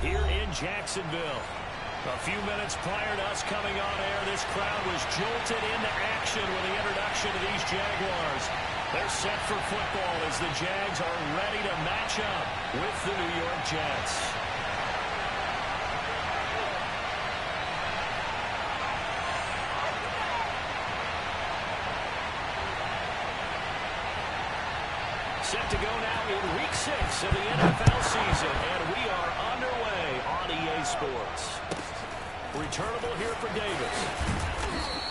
here in Jacksonville. A few minutes prior to us coming on air, this crowd was jolted into action with the introduction of these Jaguars. They're set for football as the Jags are ready to match up with the New York Jets. Set to go now in Week 6 of the NFL season, and we are underway on EA Sports. Returnable here for Davis.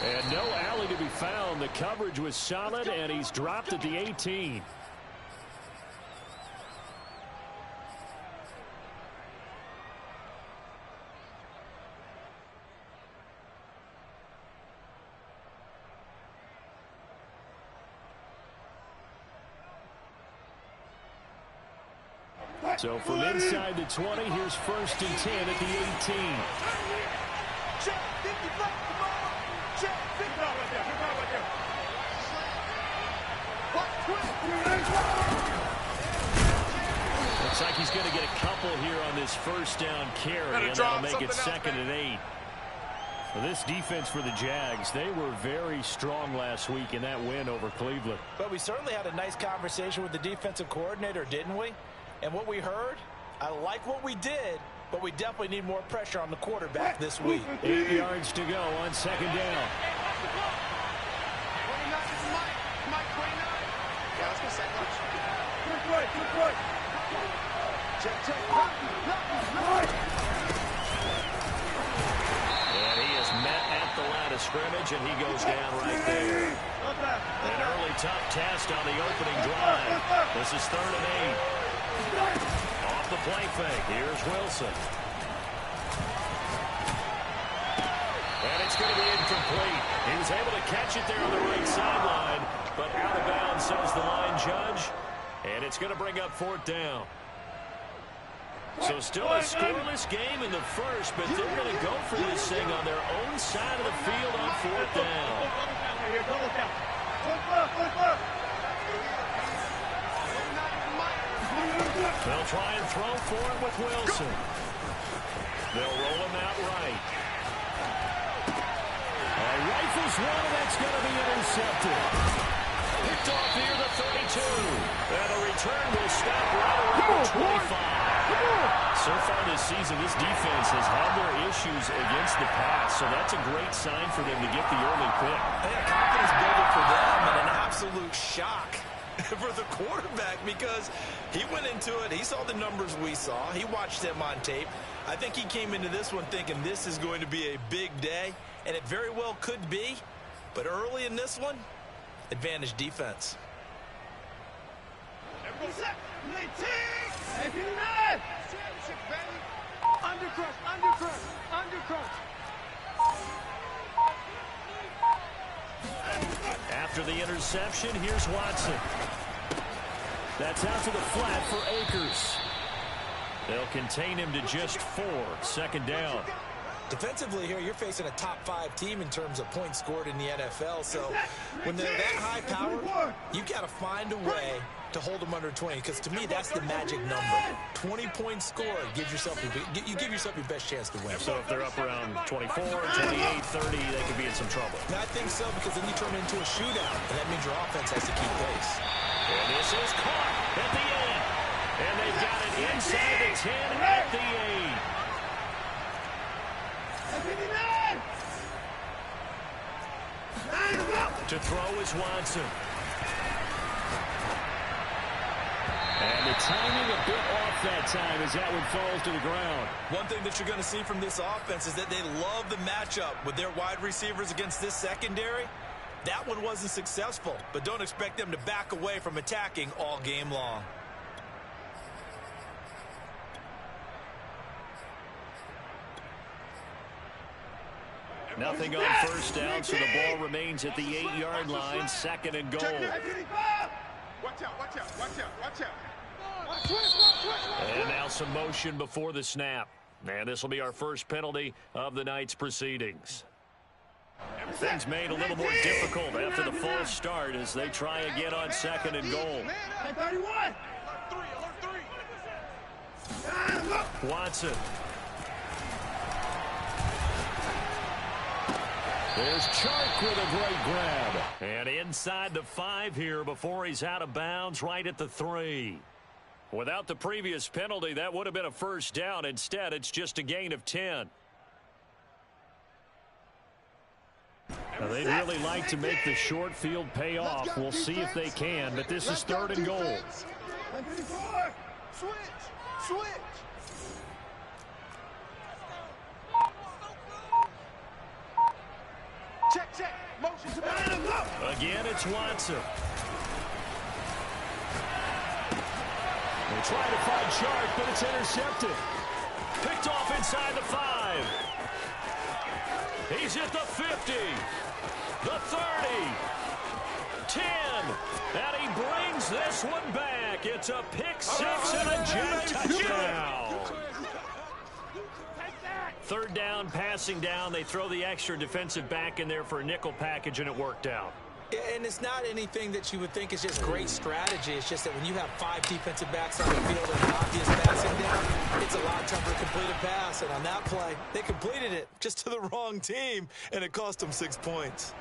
And no alley to be found. The coverage was solid, and he's dropped at the 18. So from inside the 20, here's 1st and 10 at the 18. Looks like he's going to get a couple here on this 1st down carry, and that'll make it 2nd and 8. Well, this defense for the Jags, they were very strong last week in that win over Cleveland. But we certainly had a nice conversation with the defensive coordinator, didn't we? And what we heard, I like what we did, but we definitely need more pressure on the quarterback this week. 8 yards to go on 2nd down. And he is met at the line of scrimmage, and he goes down right there. An early tough test on the opening drive. This is 3rd and 8. Off the play fake. Here's Wilson. And it's going to be incomplete. He was able to catch it there on the right sideline, but out of bounds, says the line judge. And it's going to bring up 4th down. So still a scoreless game in the first, but they're going to go for this thing on their own side of the field on 4th down. They'll try and throw for it with Wilson. They'll roll him out right. Rifles one, and that's going to be intercepted. Picked off here the 32. And a return will stop right around the 25. So far this season, this defense has had their issues against the pass, so that's a great sign for them to get the early pick. And a confidence builder for them, and an absolute shock for the quarterback because he went into it. He saw the numbers we saw. He watched them on tape. I think he came into this one thinking this is going to be a big day, and it very well could be. But early in this one, advantage defense. After the interception, here's Watson. That's out to the flat for Akers. They'll contain him to just 4. 2nd down. Defensively here, you're facing a top-5 team in terms of points scored in the NFL. So when they're that high power, you've got to find a way to hold them under 20. Because to me, that's the magic number. 20 points scored gives yourself you give yourself your best chance to win. So if they're up around 24, 28, 30, they could be in some trouble. And I think so, because then you turn it into a shootout, and that means your offense has to keep pace. And this is caught at the end. And they've got it inside the 10 at the 8. To throw is Watson. And the timing a bit off that time as that one falls to the ground. One thing that you're going to see from this offense is that they love the matchup with their wide receivers against this secondary. That one wasn't successful, but don't expect them to back away from attacking all game long. Nothing on 1st down, so the ball remains at the 8-yard line. 2nd and goal. Watch out, watch out, watch out, watch out. And now some motion before the snap. And this will be our first penalty of the night's proceedings. Things made a little more difficult after the false start as they try again on 2nd and goal. 31. Watson. There's Chark with a great grab. And inside the 5 here before he's out of bounds right at the 3. Without the previous penalty, that would have been a first down. Instead, it's just a gain of 10. Now, they'd really like to make the short field pay off. We'll see if they can, but this is 3rd and goal. Switch. Switch. Check. Motion to the Again, it's Watson. They try to find Chark, but it's intercepted. Picked off inside the 5. He's at the 50. The 30. 10. And he brings this one back. It's a pick 6 and a Jet touchdown. 3rd down, passing down. They throw the extra defensive back in there for a nickel package, and it worked out. And it's not anything that you would think is just great strategy. It's just that when you have 5 defensive backs on the field and an obvious passing down, it's a lot tougher to complete a pass. And on that play, they completed it just to the wrong team, and it cost them 6 points.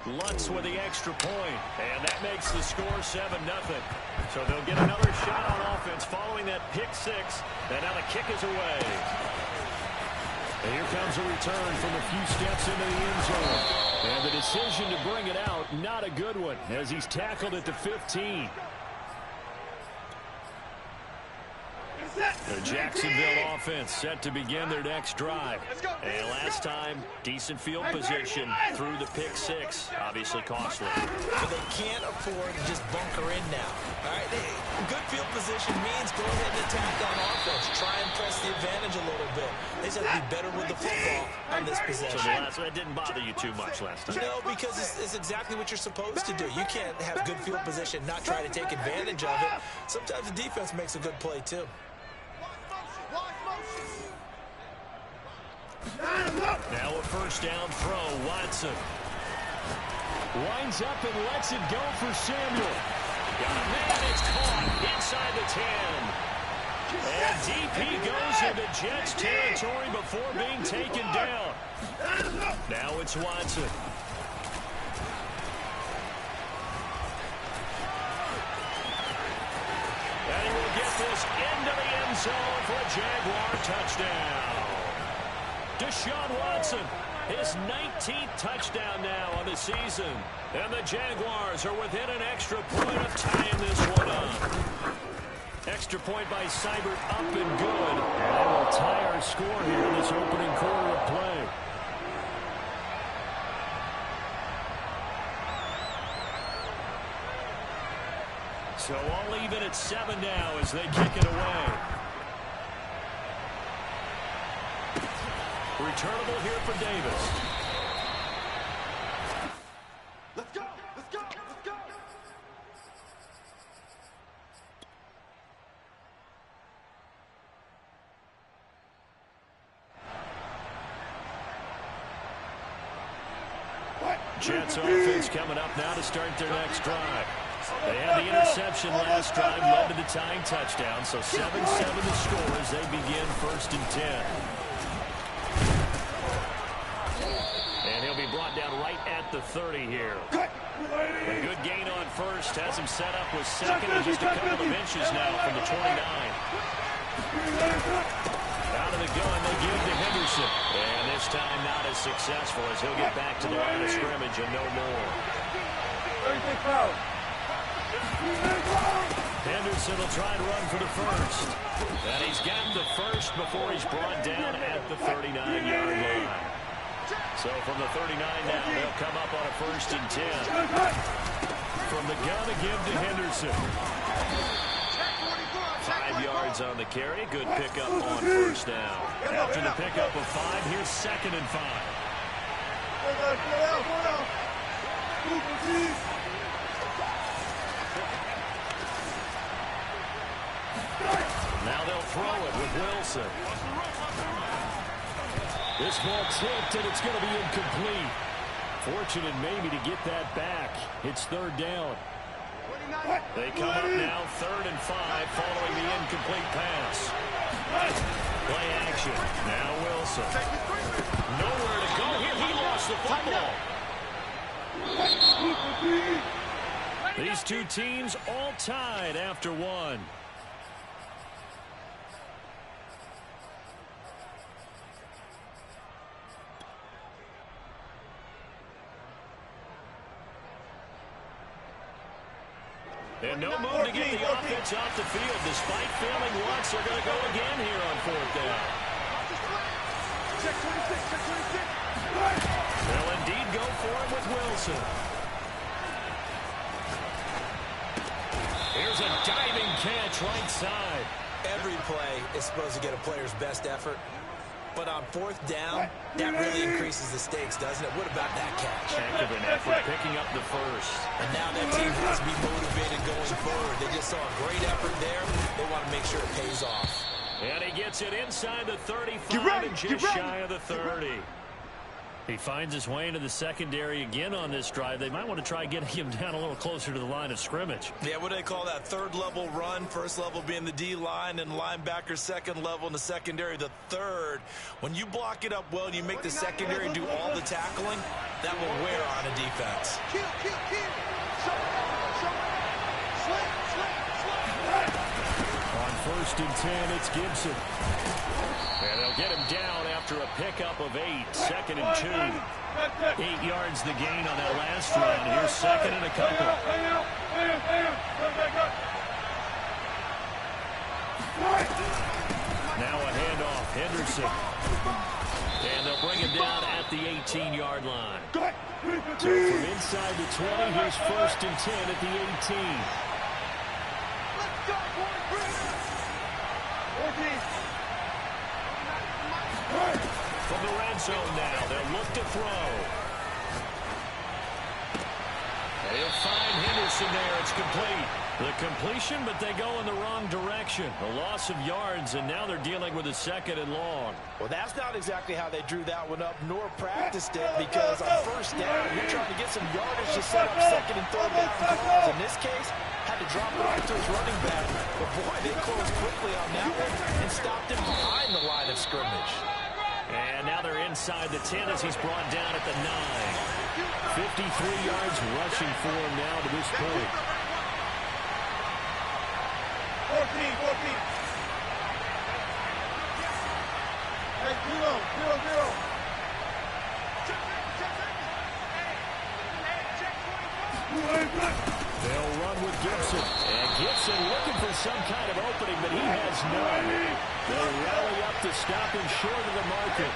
Lutz with the extra point, and that makes the score 7-0. So they'll get another shot on offense following that pick 6, and now the kick is away. And here comes a return from a few steps into the end zone. And the decision to bring it out, not a good one, as he's tackled at the 15. The Jacksonville offense set to begin their next drive. And last time, decent field position through the pick 6. Obviously costly. But they can't afford to just bunker in now. All right, good field position means go ahead and attack on offense. Try and press the advantage a little bit. They just have to be better with the football on this possession. So it didn't bother you too much last time. No, because it's exactly what you're supposed to do. You can't have good field position, not try to take advantage of it. Sometimes the defense makes a good play, too. Now a first down throw, Watson. Winds up and lets it go for Samuel. Got a man, it's caught inside the 10. And DP goes into Jets territory before being taken down. Now it's Watson. And he will get this into the end zone for a Jaguar touchdown. Deshaun Watson, his 19th touchdown now on the season. And the Jaguars are within an extra point of tying this one up. Extra point by Seibert up and good. And they will tie our score here in this opening quarter of play. So all even at 7 now as they kick it away. Returnable here for Davis. Let's go. Jets offense coming up now to start their next drive. They had the interception last drive, led to the tying touchdown, so 7-7 the score as they begin 1st and 10. And he'll be brought down right at the 30 here. A good gain on first, has him set up with 2nd and just a couple of inches now from the 29. Out of the gun, they give to Henderson. And this time not as successful as he'll get back to the line of scrimmage and no more. Henderson will try and run for the first. And he's got the first before he's brought down at the 39-yard line. So from the 39 now, they'll come up on a 1st and 10. From the gun again to Henderson. 5 yards on the carry. Good pickup on 1st down. After the pickup of 5, here's 2nd and 5. Now they'll throw it with Wilson. This ball tipped, and it's going to be incomplete. Fortunate maybe to get that back. It's 3rd down. They come up now 3rd and 5 following the incomplete pass. Play action. Now Wilson. Nowhere to go here. He lost the football. These two teams all tied after one. And no move to get the offense off the field. Despite failing once, they're going to go again here on fourth down. Check 26, check 26. They'll indeed go for it with Wilson. Here's a diving catch right side. Every play is supposed to get a player's best effort. But on fourth down, that really increases the stakes, doesn't it? What about that catch? Heck of an effort picking up the first. And now that team has to be motivated going forward. They just saw a great effort there. They want to make sure it pays off. And he gets it inside the 35 and just shy of the 30. He finds his way into the secondary again on this drive. They might want to try getting him down a little closer to the line of scrimmage. Yeah, what do they call that? Third level run. First level being the D-line and linebacker. Second level in the secondary, the third. When you block it up well and you make the secondary do all the tackling, that will wear on a defense. Kill. On 1st and 10, it's Gibson. And they'll get him down after a pickup of 8. 2nd and 2. 8 yards the gain on that last run. Here's 2nd and a couple. Now a handoff. Henderson. And they'll bring him down at the 18-yard line. So from inside the 20, here's 1st and 10 at the 18. From the red zone now, they'll look to throw. They'll find Henderson there. It's complete. The completion, but they go in the wrong direction. A loss of yards, and now they're dealing with a 2nd and long. Well, that's not exactly how they drew that one up, nor practiced it, because on 1st down, you're trying to get some yardage to set up 2nd and 3rd down calls. In this case, had to drop it off to his running back. But, boy, they closed quickly on that one and stopped him behind the line of scrimmage. And now they're inside the 10 as he's brought down at the 9. 53 yards rushing for him now to this point. 14. Hey, 0. They'll run with Gibson. And Gibson looking for some kind of opening, but he has none. They'll rally up to stop him short of the market.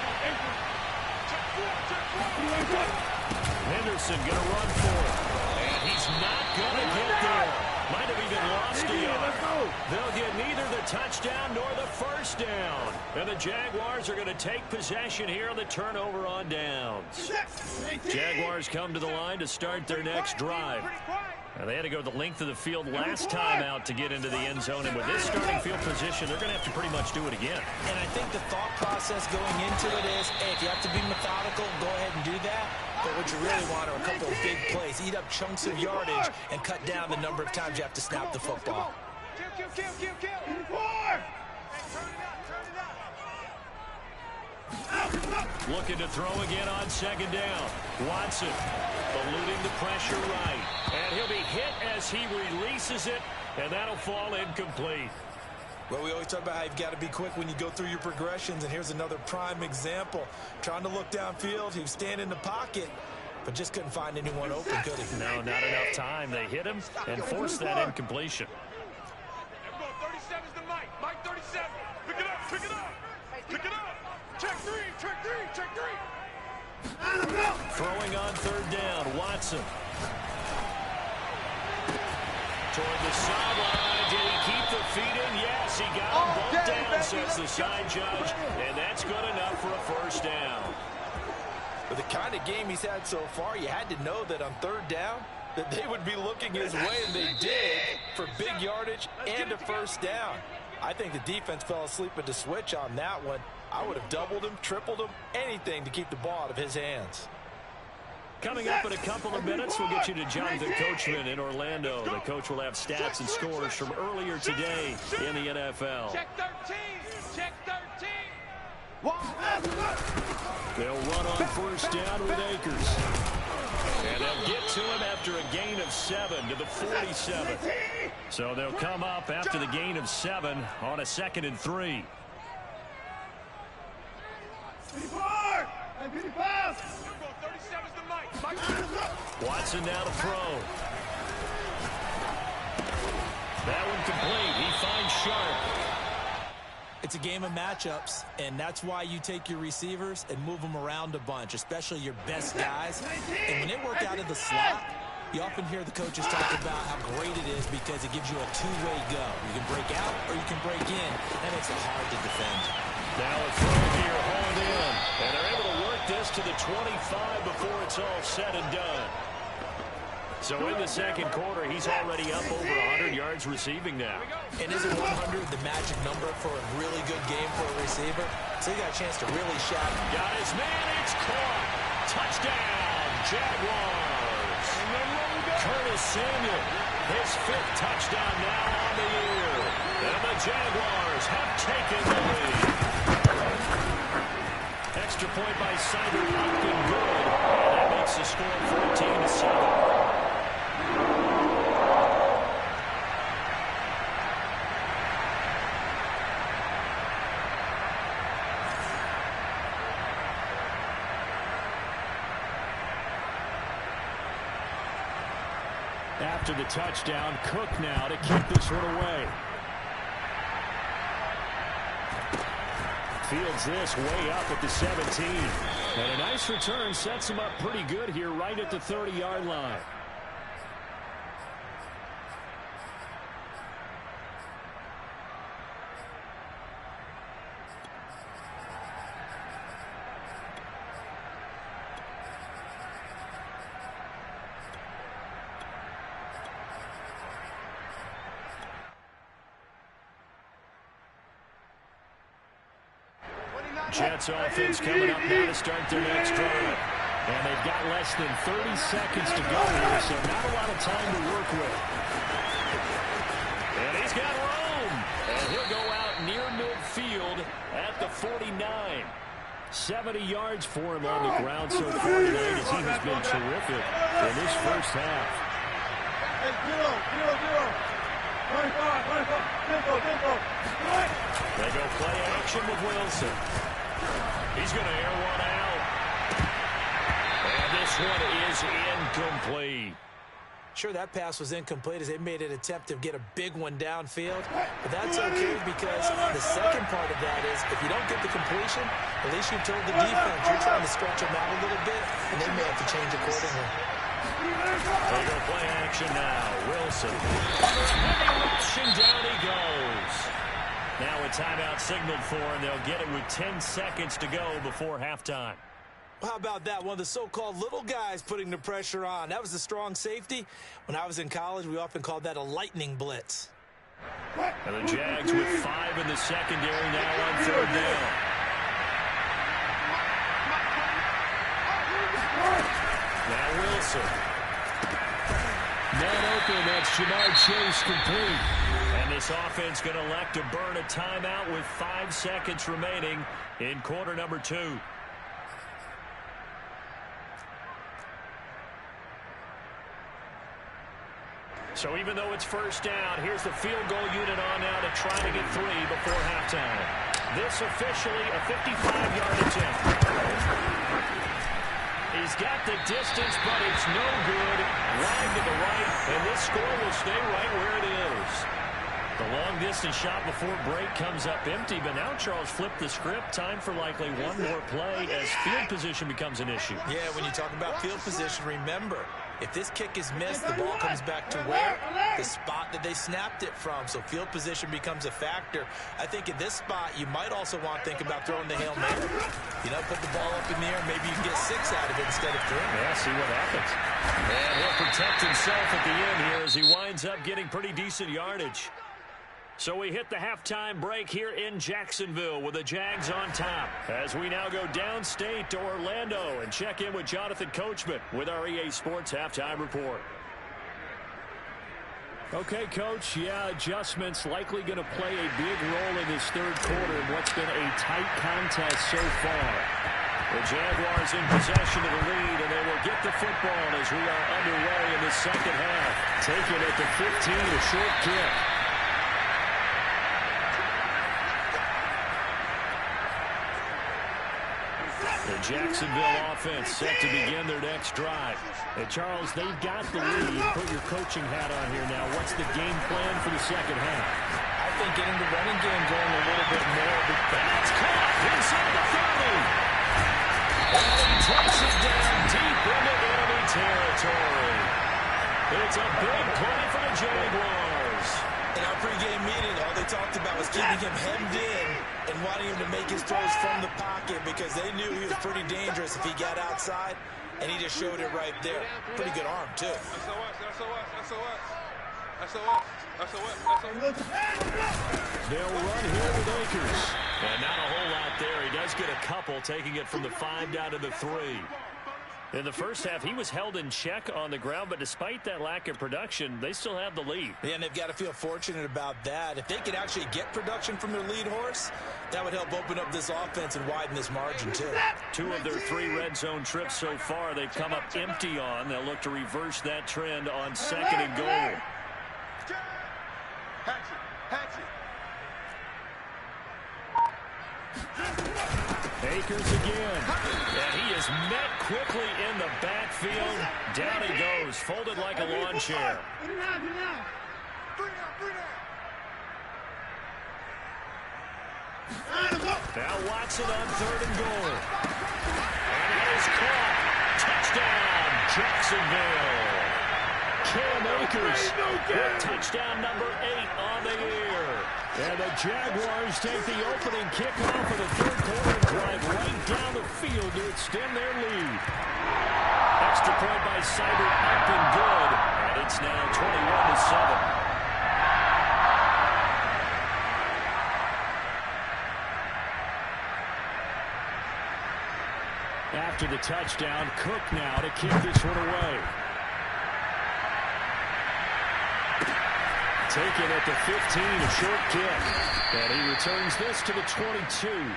Henderson going to run for it. And he's not going to get there. Might have even lost a yard. They'll get neither the touchdown nor the 1st down. And the Jaguars are going to take possession here on the turnover on downs. Jaguars come to the line to start their next drive. Now, they had to go the length of the field last time out to get into the end zone. And with this starting field position, they're going to have to pretty much do it again. And I think the thought process going into it is, hey, if you have to be methodical, go ahead and do that. But what you really want are a couple of big plays. Eat up chunks of yardage and cut down the number of times you have to snap the football. Kill. Looking to throw again on 2nd down. Watson eluding the pressure right. And he'll be hit as he releases it, and that'll fall incomplete. Well, we always talk about how you've got to be quick when you go through your progressions, and here's another prime example. Trying to look downfield, he was standing in the pocket, but just couldn't find anyone open, could he? No, not enough time. They hit him and forced that incompletion. 37's the Mike. Mike 37. Pick it up. Check three. Throwing on 3rd down, Watson. Toward the sideline. Did he keep the feet in? Yes, he got them both down, says the side judge. And that's good enough for a 1st down. With the kind of game he's had so far, you had to know that on 3rd down, that they would be looking his way, and they did, for big yardage and a 1st down. I think the defense fell asleep at the switch on that one. I would have doubled him, tripled him, anything to keep the ball out of his hands. Coming up in a couple of minutes, we'll get you to Jonathan Coachman in Orlando. The coach will have stats and scores from earlier today in the NFL. Check 13. Check 13. They'll run on first down with Akers. And they'll get to him after a gain of 7 to the 47. So they'll come up after the gain of 7 on a 2nd and 3. Watson now to throw. That one complete. He finds Sharp. It's a game of matchups, and that's why you take your receivers and move them around a bunch, especially your best guys. And when they work out of the slot, you often hear the coaches talk about how great it is because it gives you a two-way go. You can break out or you can break in. That makes it hard to defend. Now a throw here, hauled in. And they're able to work this to the 25 before it's all said and done. So in the second quarter, he's already up over 100 yards receiving now. And isn't 100 the magic number for a really good game for a receiver? So he got a chance to really shout. Got his man, it's caught. Touchdown, Jaguars. Curtis Samuel, his 5th touchdown now on the year. And the Jaguars have taken the lead. Extra point by Cyber Hopkins good. And that makes the score 14-7. After the touchdown, Cook now to keep this one away. Fields this way up at the 17. And a nice return sets him up pretty good here right at the 30-yard line. Jets offense coming up now to start their next drive. And they've got less than 30 seconds to go here, so not a lot of time to work with. And he's got room. And he'll go out near midfield at the 49. 70 yards for him on the ground so far tonight as he has been terrific in this first half. They go play action with Wilson. He's going to air one out. And this one is incomplete. Sure, that pass was incomplete as they made an attempt to get a big one downfield. But that's okay because the second part of that is if you don't get the completion, at least you told the defense you're trying to stretch them out a little bit, and they may have to change accordingly. They go play action now. Wilson. Heavy rush, and down he goes. Now a timeout signaled for, and they'll get it with 10 seconds to go before halftime. How about that? One of the so-called little guys putting the pressure on. That was a strong safety. When I was in college, we often called that a lightning blitz. And the Jags with 5 in the secondary now on 3rd down. Now Wilson. Man open, that's Jamar Chase complete. And this offense going to elect to burn a timeout with 5 seconds remaining in quarter number 2. So even though it's first down, here's the field goal unit on now to try to get 3 before halftime. This officially a 55-yard attempt. He's got the distance, but it's no good. Line to the right, and this score will stay right where it is. The long-distance shot before break comes up empty, but now Charles flipped the script. Time for likely one more play as field position becomes an issue. Yeah, when you talk about field position, remember, if this kick is missed, the ball comes back to where? The spot that they snapped it from. So field position becomes a factor. I think in this spot, you might also want to think about throwing the Hail Mary. You know, put the ball up in the air. Maybe you can get 6 out of it instead of 3. Yeah, see what happens. And he'll protect himself at the end here as he winds up getting pretty decent yardage. So we hit the halftime break here in Jacksonville with the Jags on top. As we now go downstate to Orlando and check in with Jonathan Coachman with our EA Sports Halftime Report. Okay, Coach, yeah, adjustments likely going to play a big role in this third quarter in what's been a tight contest so far. The Jaguars in possession of the lead, and they will get the football as we are underway in the second half. Taken at the 15, a short kick. The Jacksonville offense set to begin their next drive. And Charles, they've got the lead. Put your coaching hat on here now. What's the game plan for the second half? I think getting the running game going a little bit more. That's caught inside the 30. And he takes it down deep into enemy territory. It's a big play for the Jaguars. In our pregame meeting, all they talked about was keeping him hemmed in and wanting him to make his throws from the pocket because they knew he was pretty dangerous if he got outside, and he just showed it right there. Pretty good arm, too. They'll run here with Akers. And not a whole lot there. He does get a couple, taking it from the 5 down to the 3. In the first half, he was held in check on the ground, but despite that lack of production, they still have the lead. Yeah, and they've got to feel fortunate about that. If they could actually get production from their lead horse, that would help open up this offense and widen this margin, too. 2 of their 3 red zone trips so far, they've come up empty on. They'll look to reverse that trend on 2nd and goal. Akers again. And he is met quickly in the backfield. Down he goes, folded like a lawn chair. Now Watson on 3rd and goal. And it is caught. Touchdown, Jacksonville. Cam Akers with touchdown number 8 on the year. And the Jaguars take the opening kickoff of the third quarter and drive right down the field to extend their lead. Extra point by Seibert up and good. And it's now 21-7. After the touchdown, Cook now to kick this one away. Taken at the 15, a short kick. And he returns this to the 22.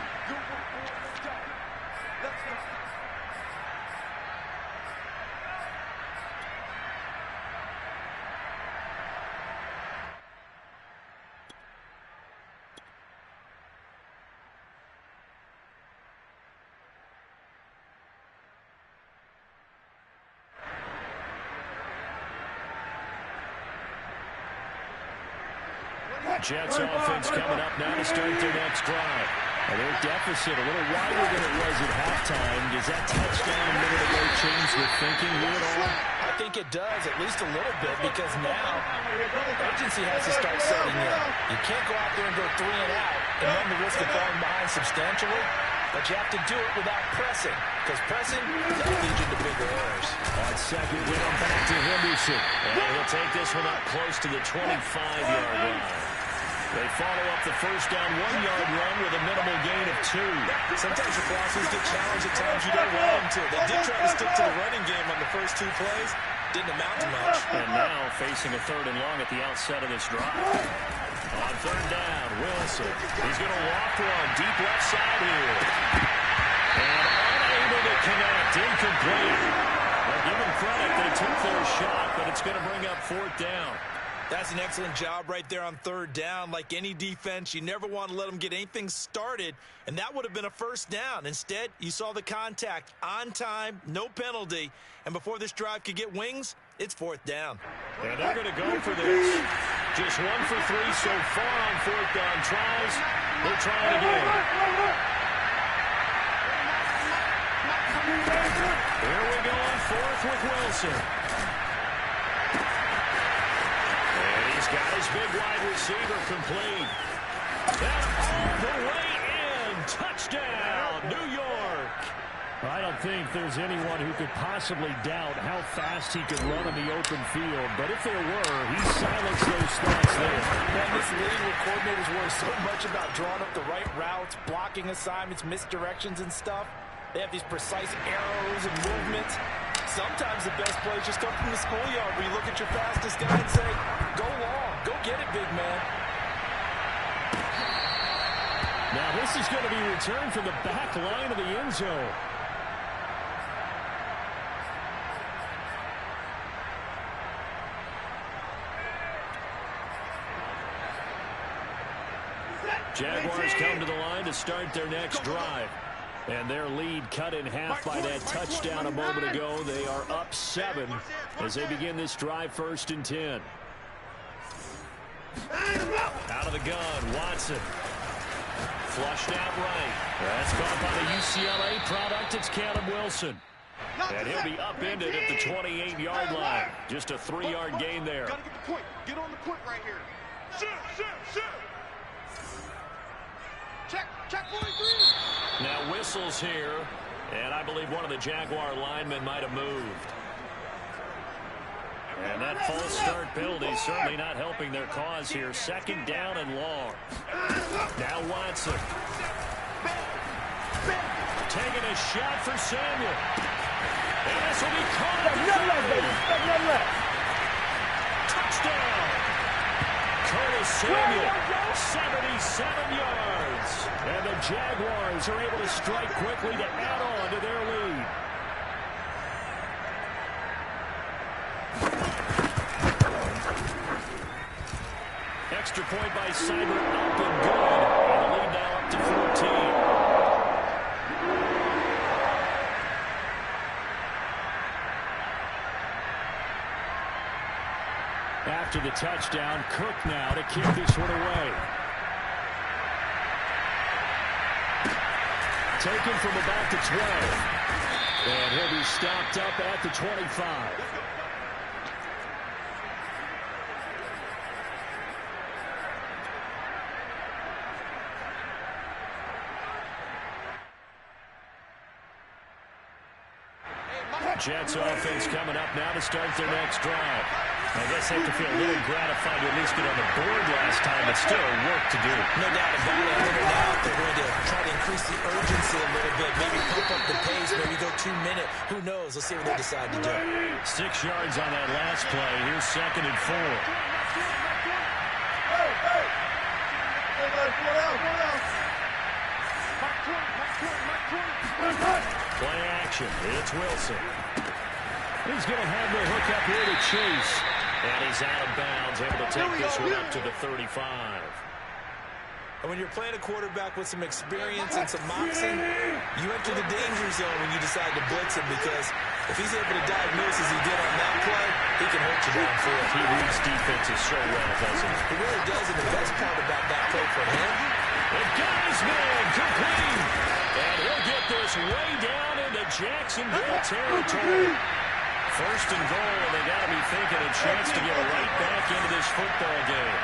Jets offense coming up now to start their next drive. And their deficit a little wider than it was at halftime. Does that touchdown a minute ago change the thinking here at all? I think it does, at least a little bit, because now urgency has to start setting in. You can't go out there and go 3 and out and run the risk of falling behind substantially, but you have to do it without pressing, because pressing will lead you to bigger errors. On 2nd down, back to Henderson. And he'll take this one up close to the 25-yard line. They follow up the first down 1-yard run with a minimal gain of 2. Sometimes your philosophies get challenged at times you don't want them to. They did try to stick to the running game on the first 2 plays. Didn't amount to much. And now facing a 3rd and long at the outset of this drive. On 3rd down, Wilson. He's going to walk one deep left side here. And unable to connect. Incomplete. Well, give them credit. They took their shot, but it's going to bring up 4th down. That's an excellent job right there on 3rd down. Like any defense, you never want to let them get anything started, and that would have been a first down. Instead, you saw the contact on time, no penalty, and before this drive could get wings, it's 4th down. And they're going to go for this. Just 1 for 3 so far on 4th down tries. They're trying again. Here we go on 4th with Wilson. Got his big wide receiver complete. And all the way in. Touchdown, New York. I don't think there's anyone who could possibly doubt how fast he could run in the open field. But if there were, he silenced those thoughts there. Man, this league where coordinators worry so much about drawing up the right routes, blocking assignments, misdirections and stuff. They have these precise arrows and movements. Sometimes the best plays just come from the schoolyard where you look at your fastest guy and say, go long, go get it, big man. Now this is going to be returned from the back line of the end zone. Jaguars come to the line to start their next drive. And their lead cut in half by that touchdown a moment ago. They are up 7 as they begin this drive, 1st and 10. Out of the gun, Watson. Flushed out right. That's caught by the UCLA product. It's Caleb Wilson. And he'll be upended at the 28-yard line. Just a 3-yard gain there. Gotta get the point. Get on the point right here. Shoot. Check 43. Now whistles here, and I believe one of the Jaguar linemen might have moved. And that false start penalty certainly not helping their cause here. 2nd down and long. Now Watson. Taking a shot for Samuel. And this will be caught. Touchdown. Curtis Samuel, 77 yards. And the Jaguars are able to strike quickly to add on to their lead. Extra point by Cyber up and good. And the lead now up to 14. After the touchdown, Cook now to kick this one away. Taken from about the 12. And he'll be stopped up at the 25. Jets offense coming up now to start their next drive. I guess they have to feel a little gratified to at least get on the board last time, but still work to do. No doubt about it. A little now, they're going to try to increase the urgency a little bit, maybe pump up the pace, maybe go 2 minute. Who knows? Let's see what they decide to do. 6 yards on that last play. Here's 2nd and 4. Play action. It's Wilson. He's going to have the hook up here to Chase. And he's out of bounds, able to take this one up to the 35. And when you're playing a quarterback with some experience and some moxie, you enter the danger zone when you decide to blitz him, because if he's able to diagnose as he did on that play, he can hurt you downfield. He reads defenses so well, doesn't he? He really does, and the best part about that play for him, the guy's man complete. And he'll get this way down into Jacksonville territory. 1st and goal, and they got to be thinking a chance to get right back into this football game.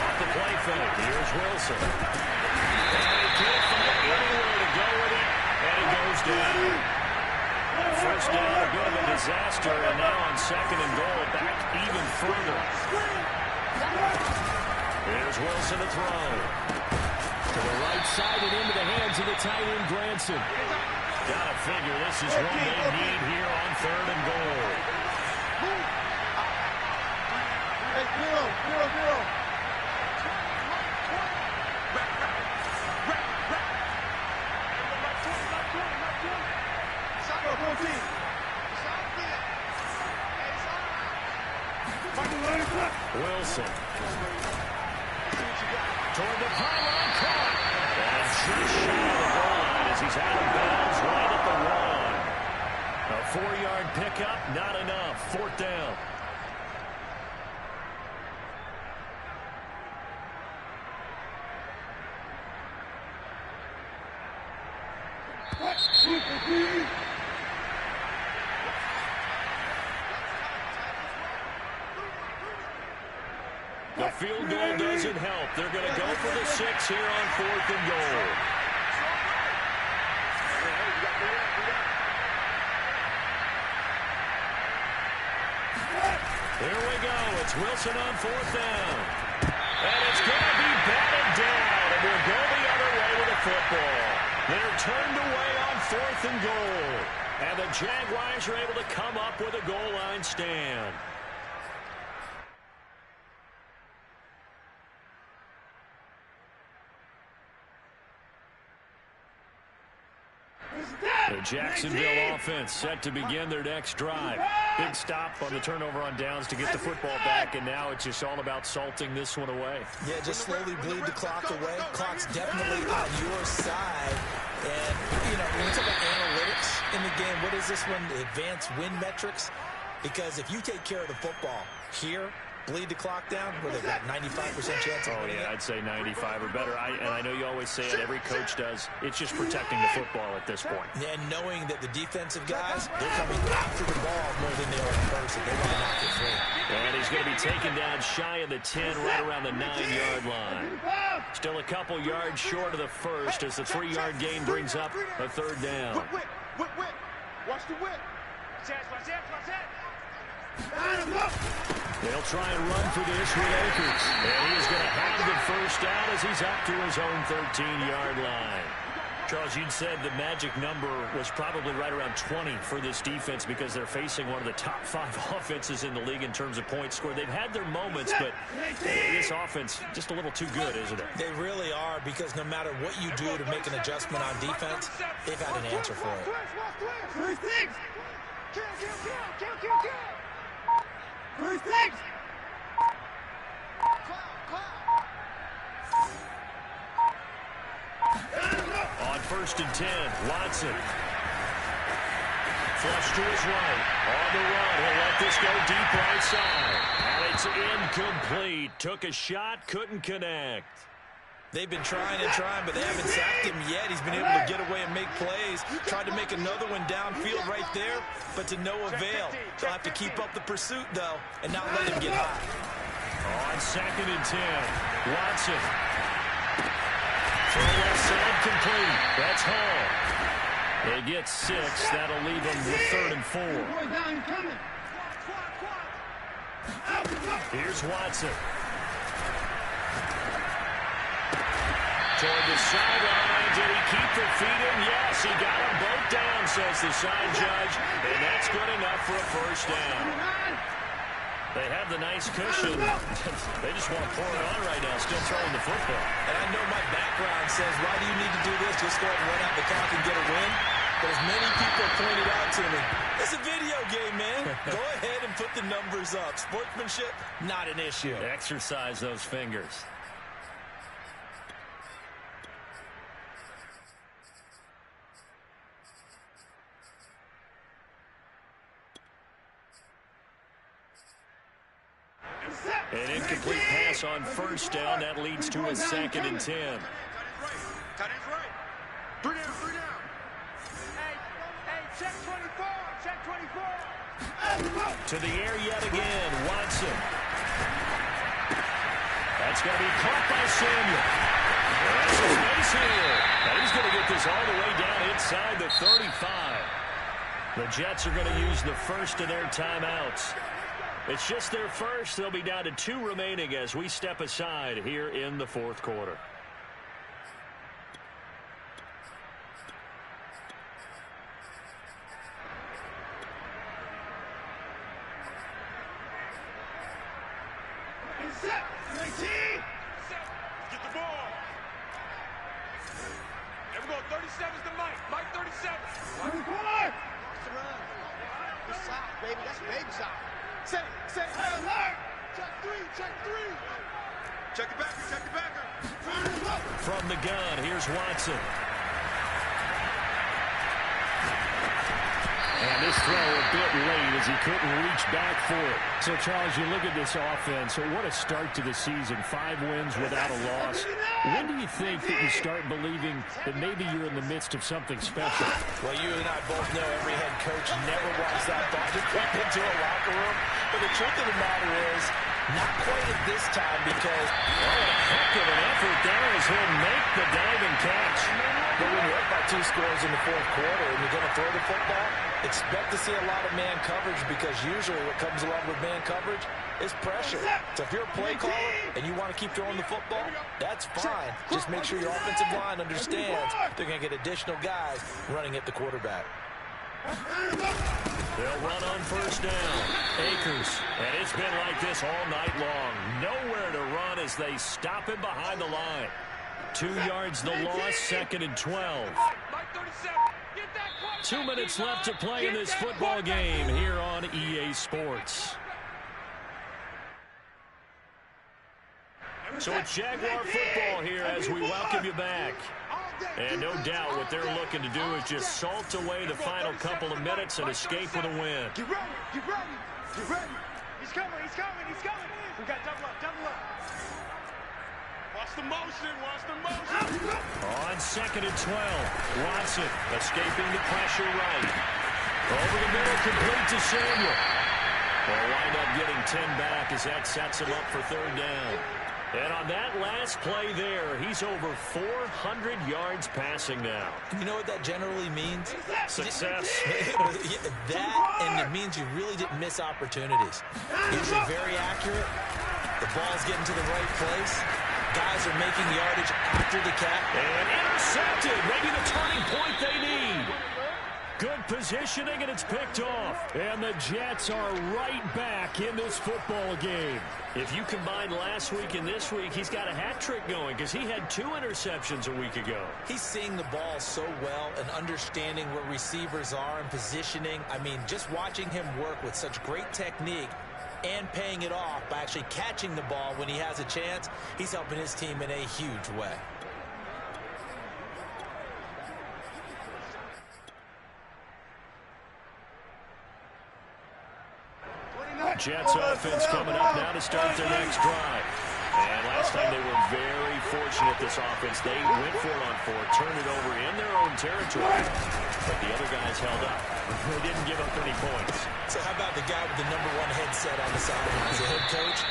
Off the play fake, here's Wilson. And he can't find anywhere to go with it, and he goes down. 1st down, a bit of a disaster, and now on 2nd and goal, back even further. Here's Wilson to throw. To the right side and into the hands of the tight end, Granson. Gotta figure this is one they need here on 3rd and goal. Hey, zero. Wilson. Toward the pylon, caught. And just shy of the goal line as he's out of bounds right at the 1. A 4-yard pickup, not enough. 4th down. The field goal doesn't help. They're going to go for the 6 here on 4th and goal. It's Wilson on fourth down. And it's going to be batted down, and we'll go the other way with the football. They're turned away on fourth and goal. And the Jaguars are able to come up with a goal line stand. The Jacksonville offense set to begin their next drive. Big stop on the turnover on downs to get the football back, and now it's just all about salting this one away. Yeah, just slowly bleed the clock away. Clock's definitely on your side. And, you know, when we talk about analytics in the game, what is this one? The advanced win metrics? Because if you take care of the football here, bleed the clock down, where they've got 95% chance of winning. Oh, yeah, I'd say 95 or better. And I know you always say it, every coach does. It's just protecting the football at this point. And knowing that the defensive guys, they're coming after the ball more than they are in person. They want to knock it free. And he's going to be taken down shy of the 10, right around the 9-yard line. Still a couple yards short of the first as the 3-yard gain brings up a third down. Whip. Watch the whip. Watch that. They'll try and run for this with Akers. And he is going to have the first down as he's up to his own 13-yard line. Charles, you'd said the magic number was probably right around 20 for this defense because they're facing one of the top 5 offenses in the league in terms of points scored. They've had their moments, but this offense just a little too good, isn't it? They really are, because no matter what you do to make an adjustment on defense, they've got an answer for it. First things. On first and 10, Watson. Flush to his right. On the run, he'll let this go deep right side. And it's incomplete. Took a shot, couldn't connect. They've been trying, but they haven't sacked him yet. He's been able to get away and make plays. Tried to make another one downfield right there, but to no avail. They'll have to keep up the pursuit, though, and not let him get high. On second and 10, Watson. Throw left side complete. That's Hall. They get 6. That'll leave them with third and 4. Here's Watson. Toward the sideline. Did he keep the feet in? Yes, he got them both down, says the side judge. And that's good enough for a first down. They have the nice cushion. They just want to pour it on right now, still throwing the football. And I know my background says, why do you need to do this? Just go ahead and run out the clock and get a win. But as many people pointed out to me, it's a video game, man. Go ahead and put the numbers up. Sportsmanship, not an issue. Exercise those fingers. An incomplete pass on first down. That leads to a second and 10. Tight end's right. 3 down. Hey, check 24. Check 24. To the air yet again. Watson. That's going to be caught by Samuel. That's his base here. And he's going to get this all the way down inside the 35. The Jets are going to use the first of their timeouts. It's just their first. They'll be down to 2 remaining as we step aside here in the fourth quarter. Get the ball. There we go. 37's the Mike. Mike 37. 24. Good side, baby. That's baby side. Set it. Alert. Check 3. Check the backer. From the gun, here's Watson. And this throw a bit late as he couldn't reach back for it. So, Charles, you look at this offense. So what a start to the season. 5 wins without a loss. When do you think that you start believing that maybe you're in the midst of something special? Well, you and I both know every head coach never wants that ball to creep into a locker room. But the truth of the matter is, not quite at this time because, oh, a heck of an effort there as he'll make the diving catch. But when you're up by 2 scores in the fourth quarter and you're going to throw the football, expect to see a lot of man coverage because usually what comes along with man coverage It's pressure. So if you're a play caller and you want to keep throwing the football, that's fine. Just make sure your offensive line understands they're going to get additional guys running at the quarterback. They'll run on first down. Akers. And it's been like this all night long. Nowhere to run as they stop him behind the line. 2 yards the loss, 2nd and 12. 2 minutes left to play in this football game here on EA Sports. So it's Jaguar football here as we welcome you back. And no doubt what they're looking to do is just salt away the final couple of minutes and escape with a win. Get ready, get ready, get ready. He's coming, he's coming, he's coming. We got double up, double up. Watch the motion, watch the motion. On 2nd and 12, Watson escaping the pressure right. Over the middle, complete to Samuel. They'll wind up getting 10 back as that sets him up for 3rd down. And on that last play there, he's over 400 yards passing now. You know what that generally means? Success. That, and it means you really didn't miss opportunities. Usually very accurate. The ball's getting to the right place. Guys are making yardage after the catch. And intercepted. Maybe the turning point they need. Good positioning, and it's picked off. And the Jets are right back in this football game. If you combine last week and this week, he's got a hat trick going because he had 2 interceptions a week ago. He's seeing the ball so well and understanding where receivers are and positioning. I mean, just watching him work with such great technique and paying it off by actually catching the ball when he has a chance, he's helping his team in a huge way. Jets offense coming up now to start their next drive. And last time they were very fortunate, this offense. They went for it on 4, turned it over in their own territory. But the other guys held up. They didn't give up any points. So how about the guy with the #1 headset on the sideline as a head coach?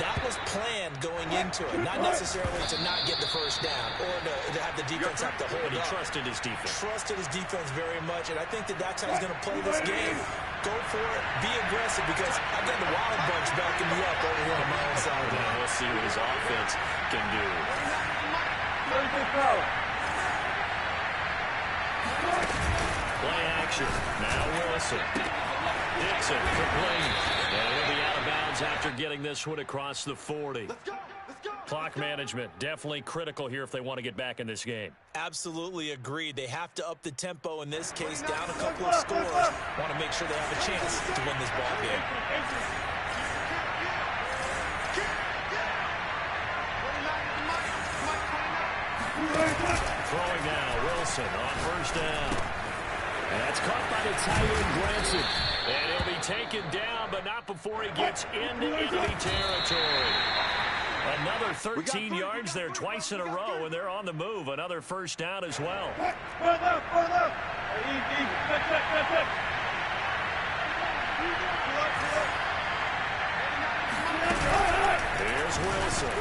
That was planned going into it, not necessarily to not get the first down or to have the defense have to hold But he up. trusted his defense. Trusted his defense very much, and I think that's how he's going to play this game. Go for it, be aggressive, because I've got the Wild Bunch backing me up over here on my own side. Now we'll see what his offense can do. Play action. Now Wilson. Dixon complete. And he'll be out of bounds after getting this one across the 40. Let's go, let's go. Clock management definitely critical here if they want to get back in this game. Absolutely agreed. They have to up the tempo in this case, down a couple of scores. Want to make sure they have a chance to win this ball game. Throwing now, Wilson on first down. And that's caught by the tight end, Granson. And he'll be taken down, but not before he gets into enemy territory. Another 13 yards there twice in a row, and they're on the move. Another first down as well. Here's Wilson.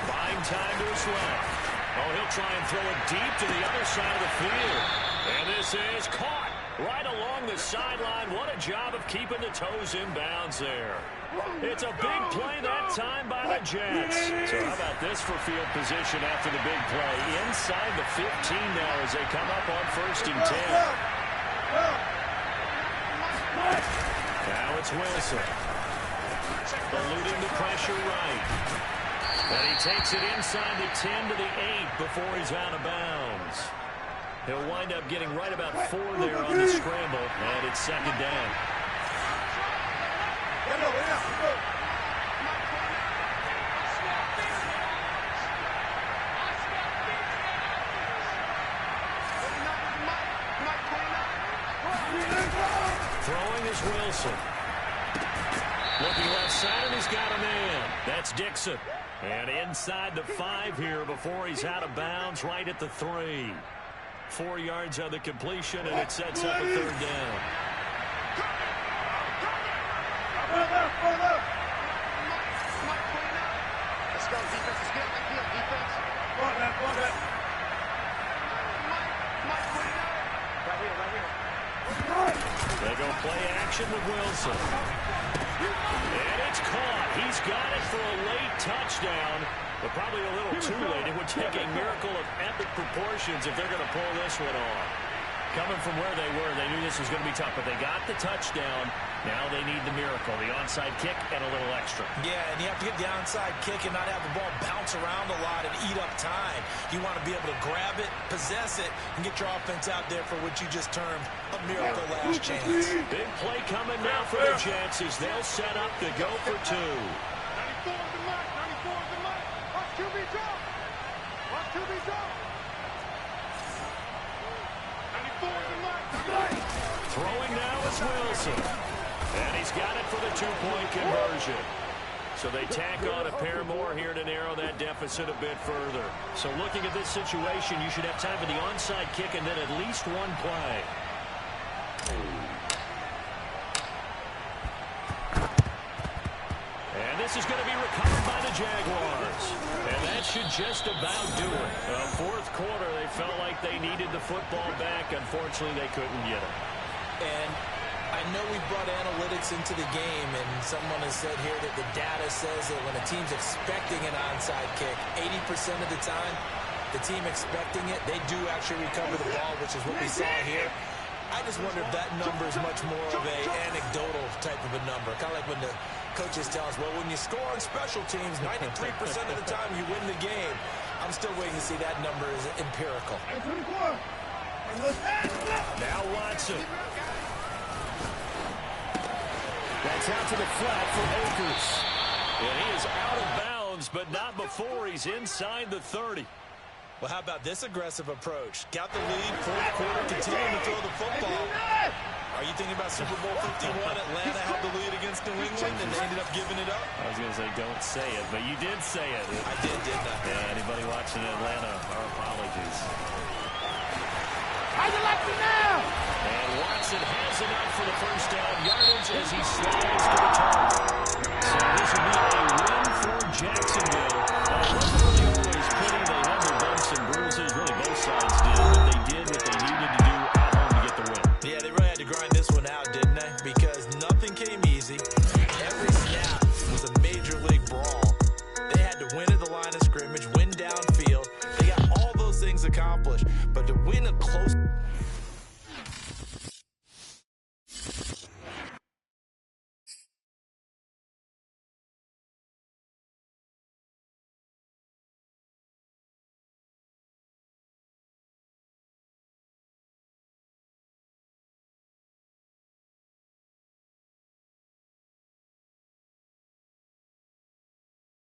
Buying time to his left. Oh, he'll try and throw it deep to the other side of the field. And this is caught right along the sideline. What a job of keeping the toes in bounds there. It's a big play that time by the Jets. So how about this for field position after the big play? Inside the 15 now as they come up on 1st and 10. Now it's Wilson. Eluding the pressure right. And he takes it inside the 10 to the 8 before he's out of bounds. He'll wind up getting right about 4 there on the scramble, and it's 2nd down. Throwing is Wilson. Looking left side, and he's got a man. That's Dixon. And inside the 5 here before he's out of bounds, right at the 3. 4 yards on the completion, and it sets up a 3rd down. Let's go, defense is good. Defense. Right here, right here. They go play action with Wilson. And it's caught. He's got it for a late touchdown, but probably a little too late. It would take a miracle of epic proportions if they're going to pull this one off. Coming from where they were, they knew this was going to be tough, but they got the touchdown. Now they need the miracle, the onside kick and a little extra. Yeah, and you have to get the onside kick and not have the ball bounce around a lot and eat up time. You want to be able to grab it, possess it, and get your offense out there for what you just termed a miracle last chance. Big play coming now for the Jets as they'll set up to go for two. 94 is the mark. 94 is the mark. Watch QB drop. Watch QB drop. 94 is the mark. Throwing now is Wilson. And he's got it for the two-point conversion. So they tack on a pair more here to narrow that deficit a bit further. So looking at this situation, you should have time for the onside kick and then at least one play. And this is going to be recovered by the Jaguars. And that should just about do it. Fourth quarter, they felt like they needed the football back. Unfortunately, they couldn't get it. And I know we brought analytics into the game, and someone has said here that the data says that when a team's expecting an onside kick, 80% of the time, the team expecting it, they do actually recover the ball, which is what we saw here. I just wonder if that number is much more of an anecdotal type of a number. Kind of like when the coaches tell us, well, when you score on special teams, 93% of the time you win the game. I'm still waiting to see that number is empirical. Now Watson. That's out to the flat for Akers. And he is out of bounds, but not before he's inside the 30. Well, how about this aggressive approach? Got the lead, fourth quarter, continuing to throw the football. Are you thinking about Super Bowl 51? Atlanta had the lead against New England, and they ended up giving it up? I was going to say, don't say it, but you did say it. I did, didn't I? Yeah, anybody watching Atlanta, our apologies. How you like me now? And Watson has enough for the first down yardage as he slides to the target. So this will be a win for Jacksonville.